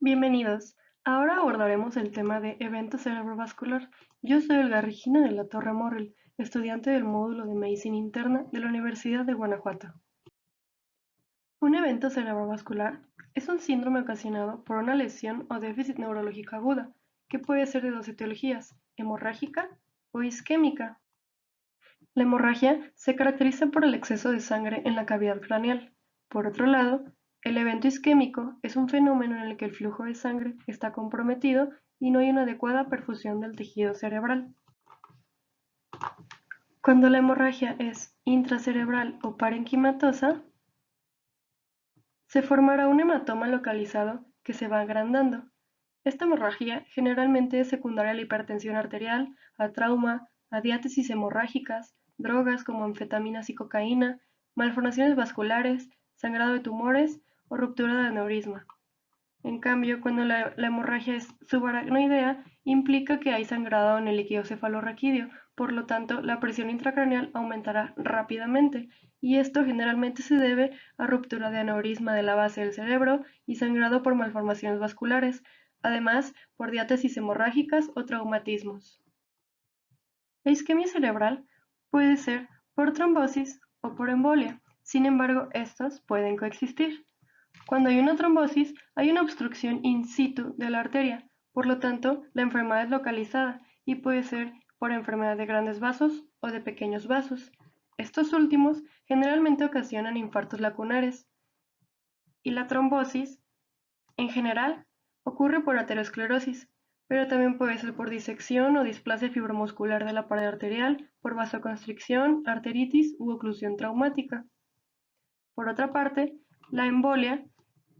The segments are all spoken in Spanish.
Bienvenidos. Ahora abordaremos el tema de evento cerebrovascular. Yo soy Olga Regina de la Torre Morrell, estudiante del módulo de Medicina Interna de la Universidad de Guanajuato. Un evento cerebrovascular es un síndrome ocasionado por una lesión o déficit neurológico aguda, que puede ser de dos etiologías, hemorrágica o isquémica. La hemorragia se caracteriza por el exceso de sangre en la cavidad craneal. Por otro lado, el evento isquémico es un fenómeno en el que el flujo de sangre está comprometido y no hay una adecuada perfusión del tejido cerebral. Cuando la hemorragia es intracerebral o parenquimatosa, se formará un hematoma localizado que se va agrandando. Esta hemorragia generalmente es secundaria a la hipertensión arterial, a trauma, a diátesis hemorrágicas, drogas como anfetaminas y cocaína, malformaciones vasculares, sangrado de tumores o ruptura de aneurisma. En cambio, cuando la hemorragia es subaracnoidea, implica que hay sangrado en el líquido cefalorraquídeo, por lo tanto, la presión intracraneal aumentará rápidamente, y esto generalmente se debe a ruptura de aneurisma de la base del cerebro y sangrado por malformaciones vasculares, además por diátesis hemorrágicas o traumatismos. La isquemia cerebral puede ser por trombosis o por embolia, sin embargo, estos pueden coexistir. Cuando hay una trombosis, hay una obstrucción in situ de la arteria, por lo tanto, la enfermedad es localizada y puede ser por enfermedad de grandes vasos o de pequeños vasos. Estos últimos generalmente ocasionan infartos lacunares, y la trombosis, en general, ocurre por aterosclerosis, pero también puede ser por disección o displasia fibromuscular de la pared arterial, por vasoconstricción, arteritis u oclusión traumática. Por otra parte, la embolia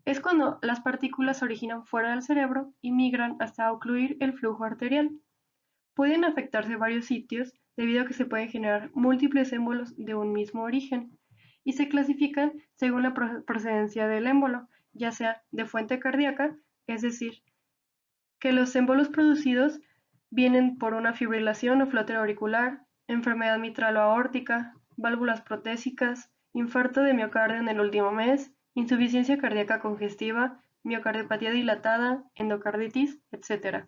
es cuando las partículas se originan fuera del cerebro y migran hasta ocluir el flujo arterial. Pueden afectarse varios sitios debido a que se pueden generar múltiples émbolos de un mismo origen y se clasifican según la procedencia del émbolo, ya sea de fuente cardíaca, es decir, que los émbolos producidos vienen por una fibrilación o flóter auricular, enfermedad mitral o aórtica, válvulas protésicas, infarto de miocardio en el último mes, insuficiencia cardíaca congestiva, miocardiopatía dilatada, endocarditis, etc.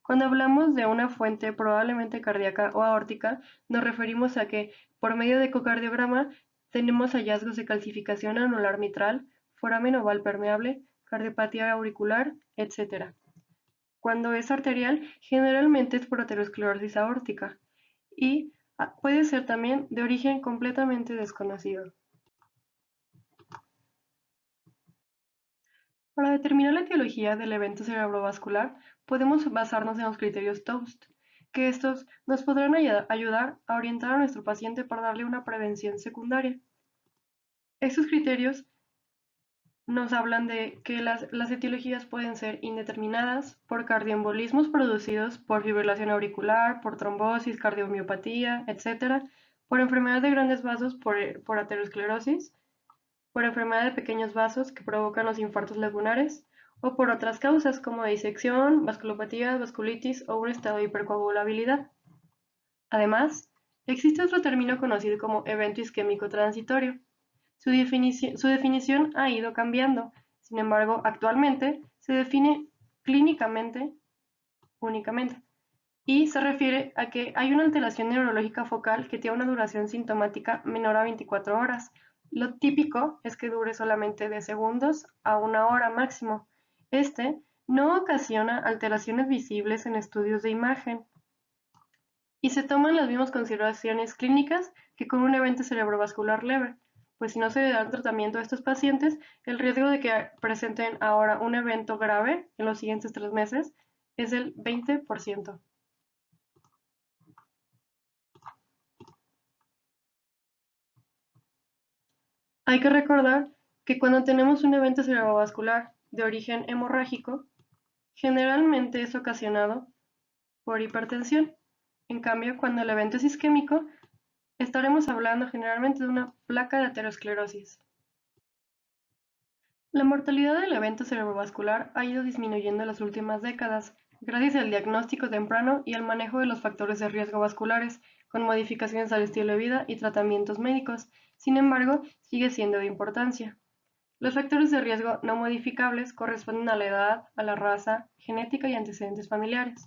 Cuando hablamos de una fuente probablemente cardíaca o aórtica, nos referimos a que, por medio de ecocardiograma, tenemos hallazgos de calcificación anular mitral, foramen oval permeable, cardiopatía auricular, etc. Cuando es arterial, generalmente es por aterosclerosis aórtica y puede ser también de origen completamente desconocido. Para determinar la etiología del evento cerebrovascular, podemos basarnos en los criterios TOAST, que estos nos podrán ayudar a orientar a nuestro paciente para darle una prevención secundaria. Estos criterios nos hablan de que las etiologías pueden ser indeterminadas por cardioembolismos producidos por fibrilación auricular, por trombosis, cardiomiopatía, etc., por enfermedad de grandes vasos por aterosclerosis, por enfermedad de pequeños vasos que provocan los infartos lacunares, o por otras causas como disección, vasculopatía, vasculitis o un estado de hipercoagulabilidad. Además, existe otro término conocido como evento isquémico transitorio. Su definición ha ido cambiando, sin embargo, actualmente se define clínicamente únicamente y se refiere a que hay una alteración neurológica focal que tiene una duración sintomática menor a 24 horas. Lo típico es que dure solamente de segundos a una hora máximo. Este no ocasiona alteraciones visibles en estudios de imagen y se toman las mismas consideraciones clínicas que con un evento cerebrovascular leve, pues si no se da tratamiento a estos pacientes, el riesgo de que presenten ahora un evento grave en los siguientes 3 meses es del 20%. Hay que recordar que cuando tenemos un evento cerebrovascular de origen hemorrágico, generalmente es ocasionado por hipertensión. En cambio, cuando el evento es isquémico, estaremos hablando generalmente de una placa de aterosclerosis. La mortalidad del evento cerebrovascular ha ido disminuyendo en las últimas décadas, gracias al diagnóstico temprano y al manejo de los factores de riesgo vasculares, con modificaciones al estilo de vida y tratamientos médicos. Sin embargo, sigue siendo de importancia. Los factores de riesgo no modificables corresponden a la edad, a la raza, genética y antecedentes familiares.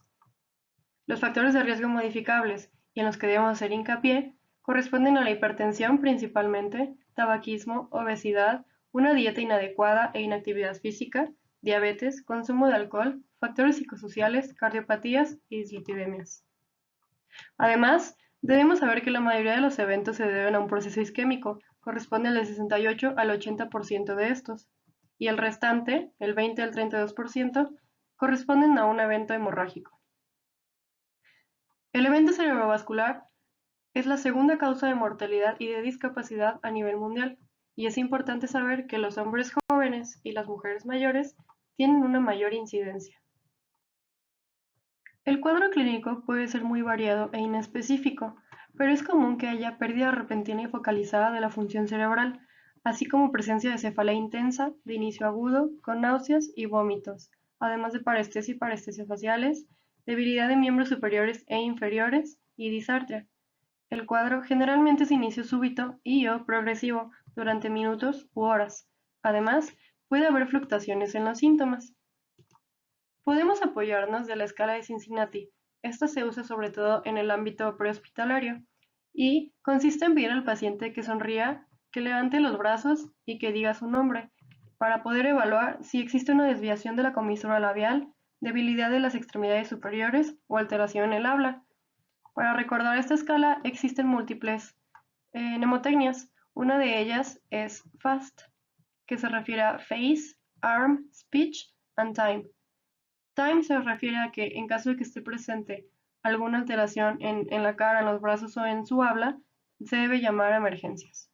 Los factores de riesgo modificables, y en los que debemos hacer hincapié, corresponden a la hipertensión principalmente, tabaquismo, obesidad, una dieta inadecuada e inactividad física, diabetes, consumo de alcohol, factores psicosociales, cardiopatías y dislipidemias. Además, debemos saber que la mayoría de los eventos se deben a un proceso isquémico, corresponde del 68 al 80% de estos, y el restante, el 20 al 32%, corresponden a un evento hemorrágico. El evento cerebrovascular es la segunda causa de mortalidad y de discapacidad a nivel mundial, y es importante saber que los hombres jóvenes y las mujeres mayores tienen una mayor incidencia. El cuadro clínico puede ser muy variado e inespecífico, pero es común que haya pérdida repentina y focalizada de la función cerebral, así como presencia de cefalea intensa, de inicio agudo, con náuseas y vómitos, además de parestesia y parestesia faciales, debilidad de miembros superiores e inferiores y disartria. El cuadro generalmente es inicio súbito y/o progresivo durante minutos u horas. Además, puede haber fluctuaciones en los síntomas. Podemos apoyarnos de la escala de Cincinnati. Esta se usa sobre todo en el ámbito prehospitalario y consiste en pedir al paciente que sonría, que levante los brazos y que diga su nombre, para poder evaluar si existe una desviación de la comisura labial, debilidad de las extremidades superiores o alteración en el habla. Para recordar esta escala existen múltiples mnemotecnias. Una de ellas es FAST, que se refiere a Face, Arm, Speech and Time. Time se refiere a que en caso de que esté presente alguna alteración en la cara, en los brazos o en su habla, se debe llamar a emergencias.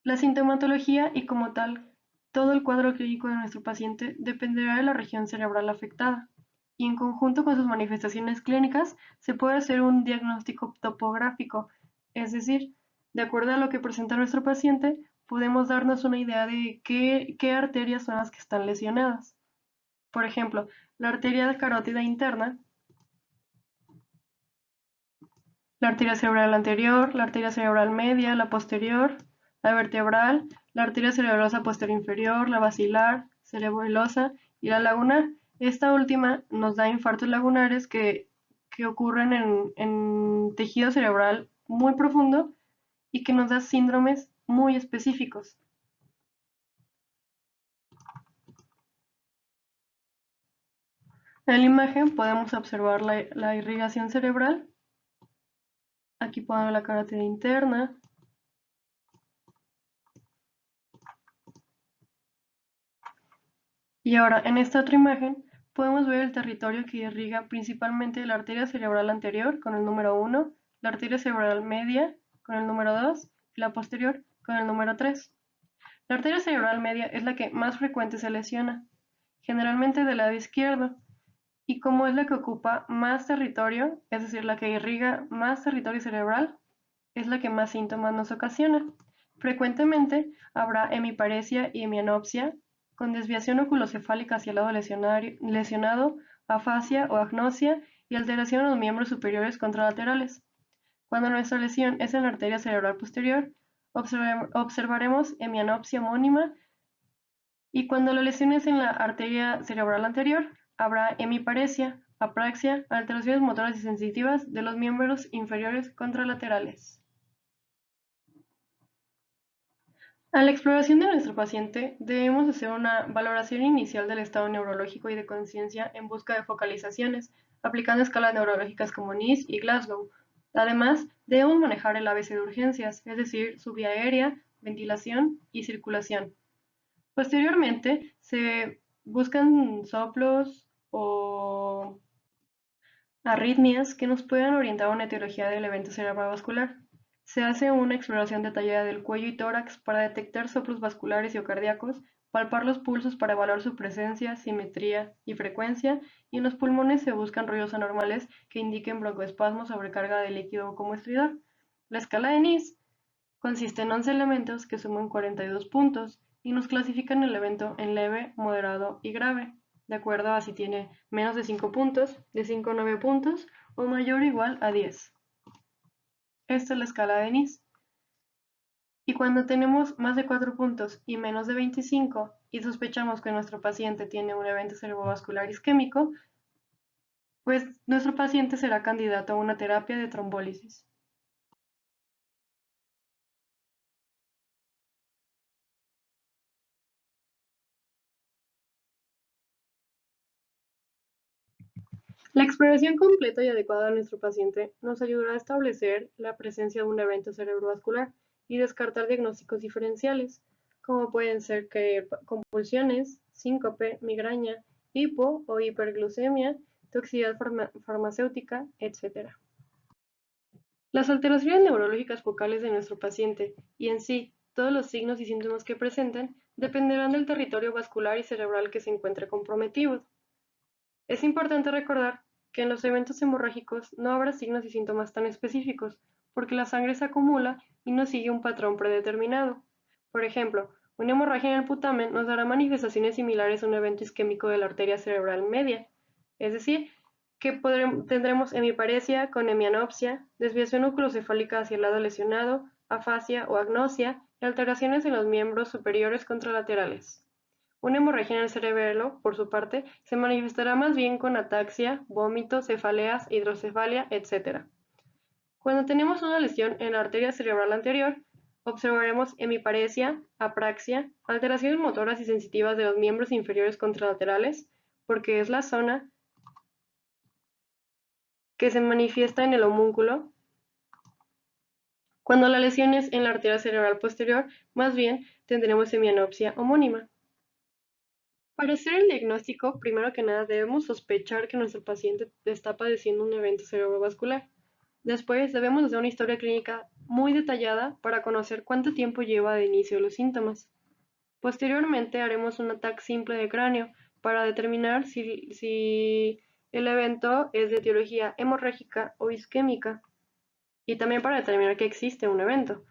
La sintomatología y como tal, todo el cuadro clínico de nuestro paciente dependerá de la región cerebral afectada y en conjunto con sus manifestaciones clínicas se puede hacer un diagnóstico topográfico, es decir, de acuerdo a lo que presenta nuestro paciente, podemos darnos una idea de qué arterias son las que están lesionadas. Por ejemplo, la arteria carótida interna, la arteria cerebral anterior, la arteria cerebral media, la posterior, la vertebral, la arteria cerebrosa posterior inferior, la basilar, cerebellosa y la lagunar. Esta última nos da infartos lagunares que ocurren en tejido cerebral muy profundo y que nos da síndromes muy específicos. En la imagen podemos observar la irrigación cerebral. Aquí podemos ver la carótida interna. Y ahora, en esta otra imagen, podemos ver el territorio que irriga principalmente la arteria cerebral anterior con el número 1, la arteria cerebral media con el número 2 y la posterior con el número 3. La arteria cerebral media es la que más frecuente se lesiona, generalmente del lado izquierdo, y como es la que ocupa más territorio, es decir, la que irriga más territorio cerebral, es la que más síntomas nos ocasiona. Frecuentemente habrá hemiparesia y hemianopsia, con desviación oculocefálica hacia el lado lesionado, afasia o agnosia y alteración en los miembros superiores contralaterales. Cuando nuestra lesión es en la arteria cerebral posterior, observaremos hemianopsia homónima y cuando la lesión es en la arteria cerebral anterior, habrá hemiparesia, apraxia, alteraciones motoras y sensitivas de los miembros inferiores contralaterales. A la exploración de nuestro paciente, debemos hacer una valoración inicial del estado neurológico y de conciencia en busca de focalizaciones, aplicando escalas neurológicas como NIS y Glasgow. Además, debemos manejar el ABC de urgencias, es decir, su vía aérea, ventilación y circulación. Posteriormente, se buscan soplos o arritmias que nos puedan orientar a una etiología del evento cerebrovascular. Se hace una exploración detallada del cuello y tórax para detectar soplos vasculares y o cardíacos, palpar los pulsos para evaluar su presencia, simetría y frecuencia, y en los pulmones se buscan ruidos anormales que indiquen broncoespasmo, sobrecarga de líquido como estridor. La escala de NIS consiste en 11 elementos que suman 42 puntos y nos clasifican el evento en leve, moderado y grave, de acuerdo a si tiene menos de 5 puntos, de 5 a 9 puntos o mayor o igual a 10. Esta es la escala de NIS. Y cuando tenemos más de 4 puntos y menos de 25 y sospechamos que nuestro paciente tiene un evento cerebrovascular isquémico, pues nuestro paciente será candidato a una terapia de trombólisis. La exploración completa y adecuada de nuestro paciente nos ayudará a establecer la presencia de un evento cerebrovascular y descartar diagnósticos diferenciales, como pueden ser que convulsiones, síncope, migraña, hipo o hiperglucemia, toxicidad farmacéutica, etc. Las alteraciones neurológicas focales de nuestro paciente y en sí todos los signos y síntomas que presenten dependerán del territorio vascular y cerebral que se encuentre comprometido. Es importante recordar que en los eventos hemorrágicos no habrá signos y síntomas tan específicos, porque la sangre se acumula y no sigue un patrón predeterminado. Por ejemplo, una hemorragia en el putamen nos dará manifestaciones similares a un evento isquémico de la arteria cerebral media, es decir, que tendremos hemiparesia con hemianopsia, desviación oculocefálica hacia el lado lesionado, afasia o agnosia y alteraciones en los miembros superiores contralaterales. Una hemorragia en el cerebelo, por su parte, se manifestará más bien con ataxia, vómitos, cefaleas, hidrocefalia, etc. Cuando tenemos una lesión en la arteria cerebral anterior, observaremos hemiparesia, apraxia, alteraciones motoras y sensitivas de los miembros inferiores contralaterales, porque es la zona que se manifiesta en el homúnculo. Cuando la lesión es en la arteria cerebral posterior, más bien tendremos hemianopsia homónima. Para hacer el diagnóstico, primero que nada debemos sospechar que nuestro paciente está padeciendo un evento cerebrovascular. Después debemos hacer una historia clínica muy detallada para conocer cuánto tiempo lleva de inicio los síntomas. Posteriormente haremos un ataque simple de cráneo para determinar si el evento es de etiología hemorrágica o isquémica y también para determinar que existe un evento.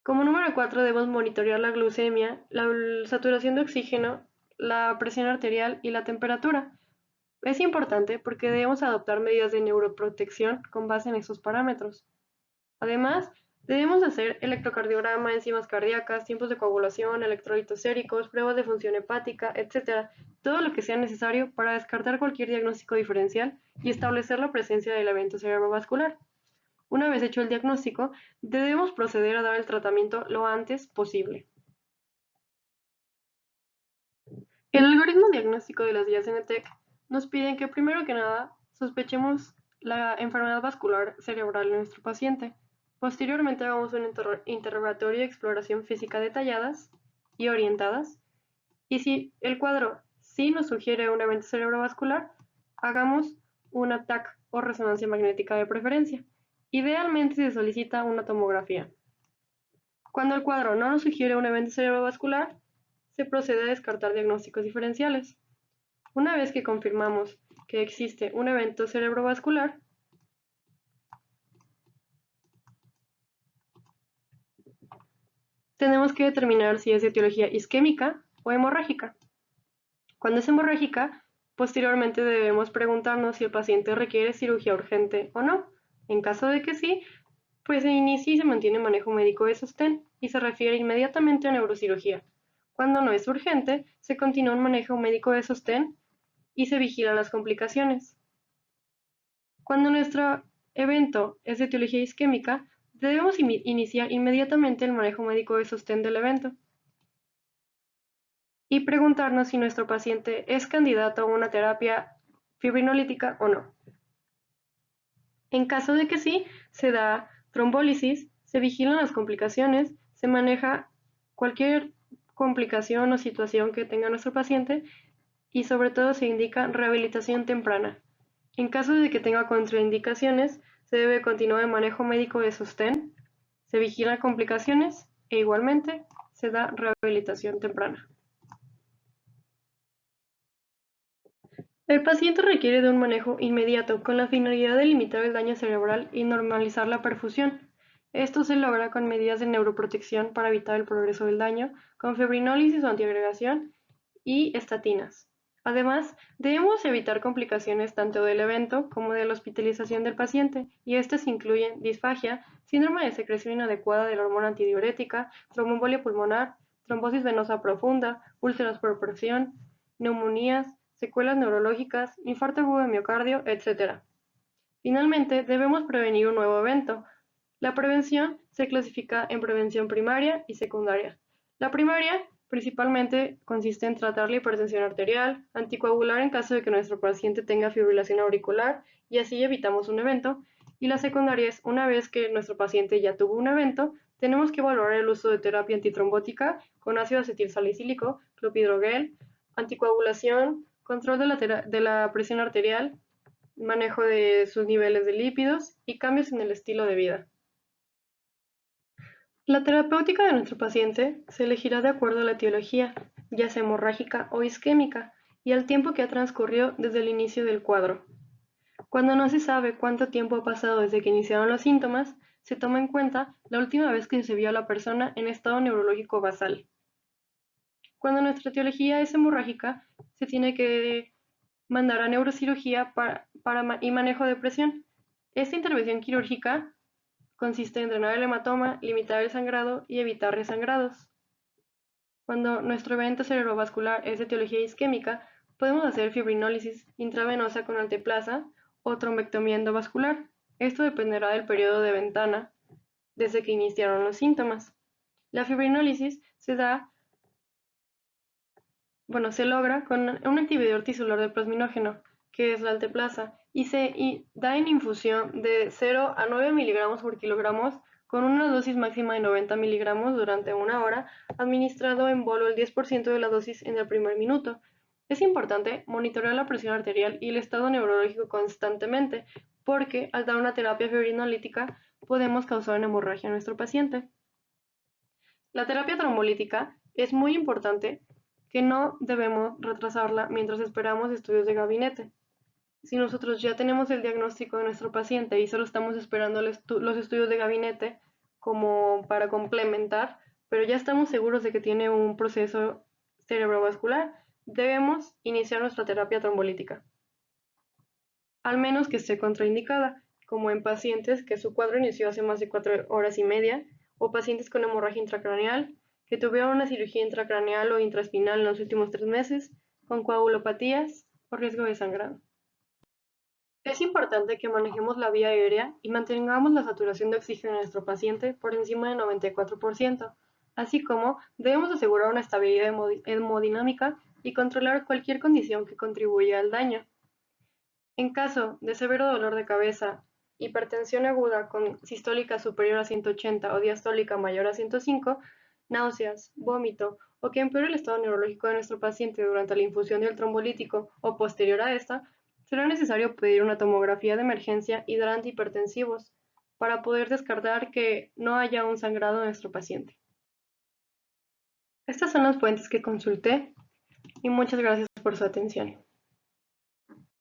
Como número 4 debemos monitorear la glucemia, la saturación de oxígeno, la presión arterial y la temperatura. Es importante porque debemos adoptar medidas de neuroprotección con base en esos parámetros. Además, debemos hacer electrocardiograma, enzimas cardíacas, tiempos de coagulación, electrolitos séricos, pruebas de función hepática, etc. Todo lo que sea necesario para descartar cualquier diagnóstico diferencial y establecer la presencia del evento cerebrovascular. Una vez hecho el diagnóstico, debemos proceder a dar el tratamiento lo antes posible. El algoritmo diagnóstico de las guías NTEC nos piden que primero que nada sospechemos la enfermedad vascular cerebral en nuestro paciente. Posteriormente hagamos un interrogatorio y exploración física detalladas y orientadas. Y si el cuadro sí nos sugiere un evento cerebrovascular, hagamos un TAC o resonancia magnética de preferencia. Idealmente se solicita una tomografía. Cuando el cuadro no nos sugiere un evento cerebrovascular, se procede a descartar diagnósticos diferenciales. Una vez que confirmamos que existe un evento cerebrovascular, tenemos que determinar si es de etiología isquémica o hemorrágica. Cuando es hemorrágica, posteriormente debemos preguntarnos si el paciente requiere cirugía urgente o no. En caso de que sí, pues se inicia y se mantiene manejo médico de sostén y se refiere inmediatamente a neurocirugía. Cuando no es urgente, se continúa un manejo médico de sostén y se vigilan las complicaciones. Cuando nuestro evento es de etiología isquémica, debemos iniciar inmediatamente el manejo médico de sostén del evento y preguntarnos si nuestro paciente es candidato a una terapia fibrinolítica o no. En caso de que sí, se da trombólisis, se vigilan las complicaciones, se maneja cualquier complicación o situación que tenga nuestro paciente y sobre todo se indica rehabilitación temprana. En caso de que tenga contraindicaciones, se debe continuar el manejo médico de sostén, se vigilan complicaciones e igualmente se da rehabilitación temprana. El paciente requiere de un manejo inmediato con la finalidad de limitar el daño cerebral y normalizar la perfusión. Esto se logra con medidas de neuroprotección para evitar el progreso del daño, con fibrinólisis o antiagregación y estatinas. Además, debemos evitar complicaciones tanto del evento como de la hospitalización del paciente, y estas incluyen disfagia, síndrome de secreción inadecuada de la hormona antidiurética, tromboembolia pulmonar, trombosis venosa profunda, úlceras por presión, neumonías, secuelas neurológicas, infarto agudo de miocardio, etc. Finalmente, debemos prevenir un nuevo evento. La prevención se clasifica en prevención primaria y secundaria. La primaria principalmente consiste en tratar la hipertensión arterial, anticoagular en caso de que nuestro paciente tenga fibrilación auricular y así evitamos un evento. Y la secundaria es una vez que nuestro paciente ya tuvo un evento, tenemos que valorar el uso de terapia antitrombótica con ácido acetilsalicílico, clopidogrel, anticoagulación, control de la presión arterial, manejo de sus niveles de lípidos y cambios en el estilo de vida. La terapéutica de nuestro paciente se elegirá de acuerdo a la etiología, ya sea hemorrágica o isquémica, y al tiempo que ha transcurrido desde el inicio del cuadro. Cuando no se sabe cuánto tiempo ha pasado desde que iniciaron los síntomas, se toma en cuenta la última vez que se vio a la persona en estado neurológico basal. Cuando nuestra etiología es hemorrágica, se tiene que mandar a neurocirugía y manejo de presión. Esta intervención quirúrgica consiste en drenar el hematoma, limitar el sangrado y evitar resangrados. Cuando nuestro evento cerebrovascular es de etiología isquémica, podemos hacer fibrinólisis intravenosa con alteplasa o trombectomía endovascular. Esto dependerá del periodo de ventana desde que iniciaron los síntomas. La fibrinólisis se logra con un inhibidor tisular del plasminógeno, que es la alteplasa, y se da en infusión de 0 a 9 miligramos por kilogramos con una dosis máxima de 90 miligramos durante una hora, administrado en bolo el 10% de la dosis en el primer minuto. Es importante monitorear la presión arterial y el estado neurológico constantemente, porque al dar una terapia fibrinolítica podemos causar una hemorragia a nuestro paciente. La terapia trombolítica es muy importante que no debemos retrasarla mientras esperamos estudios de gabinete. Si nosotros ya tenemos el diagnóstico de nuestro paciente y solo estamos esperando los estudios de gabinete como para complementar, pero ya estamos seguros de que tiene un proceso cerebrovascular, debemos iniciar nuestra terapia trombolítica, al menos que esté contraindicada, como en pacientes que su cuadro inició hace más de 4 horas y media, o pacientes con hemorragia intracraneal, que tuvieron una cirugía intracraneal o intraespinal en los últimos 3 meses, con coagulopatías o riesgo de sangrado. Es importante que manejemos la vía aérea y mantengamos la saturación de oxígeno en nuestro paciente por encima del 94%, así como debemos asegurar una estabilidad hemodinámica y controlar cualquier condición que contribuya al daño. En caso de severo dolor de cabeza, hipertensión aguda con sistólica superior a 180 o diastólica mayor a 105, náuseas, vómito o que empeore el estado neurológico de nuestro paciente durante la infusión del trombolítico o posterior a esta, será necesario pedir una tomografía de emergencia y dar antihipertensivos para poder descartar que no haya un sangrado en nuestro paciente. Estas son las fuentes que consulté y muchas gracias por su atención.